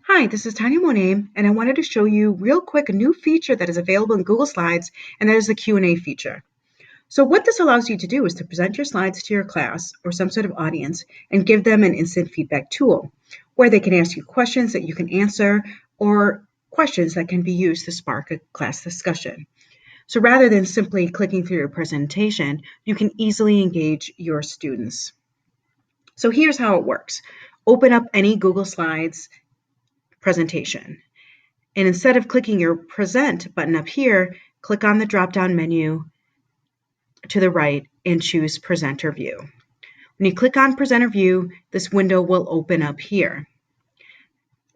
Hi, this is Tanya Monet, and I wanted to show you real quick a new feature that is available in Google Slides, and that is the Q&A feature. So what this allows you to do is to present your slides to your class or some sort of audience and give them an instant feedback tool where they can ask you questions that you can answer or questions that can be used to spark a class discussion. So rather than simply clicking through your presentation, you can easily engage your students. So here's how it works. Open up any Google Slides presentation. And instead of clicking your Present button up here, click on the drop-down menu to the right and choose Presenter View. When you click on Presenter View, this window will open up here.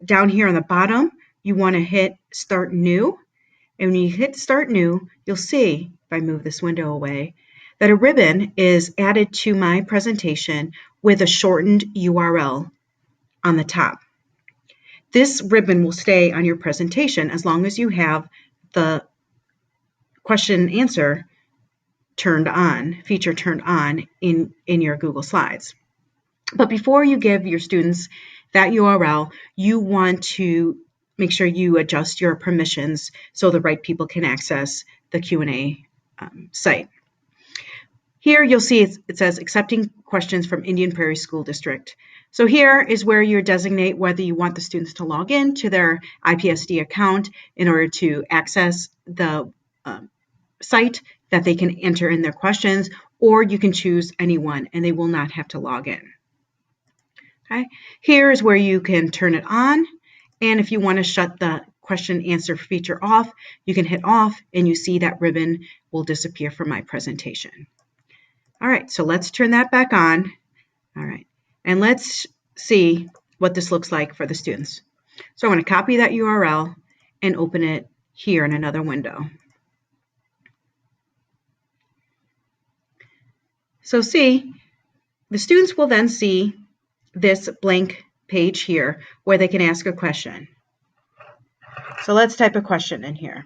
Down here on the bottom, you want to hit Start New. And when you hit Start New, you'll see, if I move this window away, that a ribbon is added to my presentation with a shortened URL on the top. This ribbon will stay on your presentation as long as you have the question and answer feature turned on in your Google Slides. But before you give your students that URL, you want to make sure you adjust your permissions so the right people can access the Q&A site. Here you'll see it says accepting questions from Indian Prairie School District. So here is where you designate whether you want the students to log in to their IPSD account in order to access the site that they can enter in their questions, or you can choose anyone and they will not have to log in. Okay. Here is where you can turn it on, and if you want to shut the question answer feature off, you can hit off and you see that ribbon will disappear from my presentation. All right, so let's turn that back on. All right, and let's see what this looks like for the students. So I'm going to copy that URL and open it here in another window. So see, the students will then see this blank page here where they can ask a question. So let's type a question in here.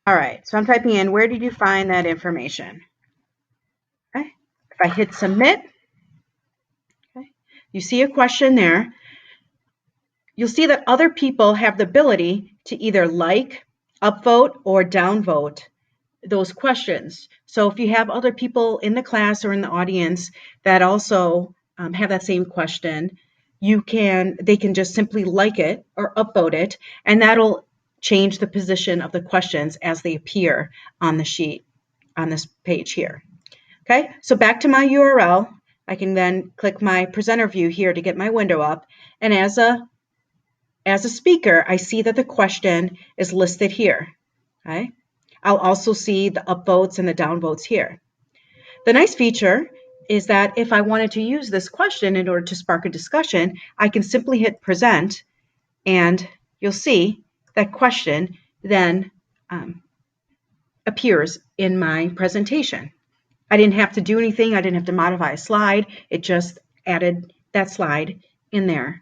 All right, so I'm typing in, where did you find that information? Okay. If I hit submit, okay, you see a question there. You'll see that other people have the ability to either like, upvote, or downvote those questions. So if you have other people in the class or in the audience that also have that same question, they can just simply like it or upvote it, and that'll change the position of the questions as they appear on the sheet on this page here. Okay, so back to my URL, I can then click my presenter view here to get my window up, and as a speaker, I see that the question is listed here. Okay, I'll also see the upvotes and the downvotes here. The nice feature is that if I wanted to use this question in order to spark a discussion, I can simply hit present, and you'll see that question then appears in my presentation. I didn't have to do anything. I didn't have to modify a slide. It just added that slide in there.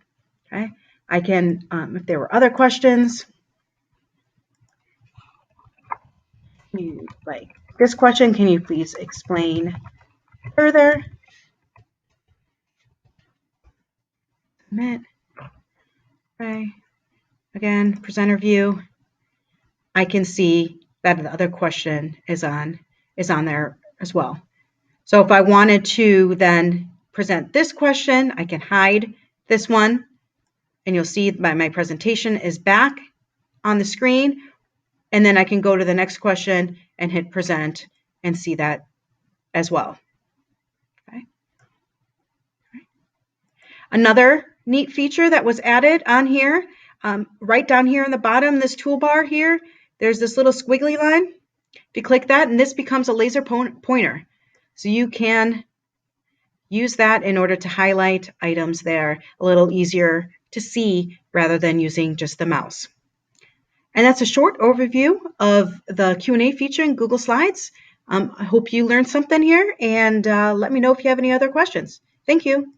Okay, I can, if there were other questions, like this question, can you please explain further? Submit. Okay. Again, presenter view. I can see that the other question is on there as well. So if I wanted to then present this question, I can hide this one, and you'll see my presentation is back on the screen, and then I can go to the next question and hit present and see that as well. Okay. Another neat feature that was added on here, right down here in the bottom, this toolbar here, there's this little squiggly line. If you click that, and this becomes a laser pointer. So you can use that in order to highlight items there a little easier to see rather than using just the mouse. And that's a short overview of the Q&A feature in Google Slides. I hope you learned something here, and let me know if you have any other questions. Thank you.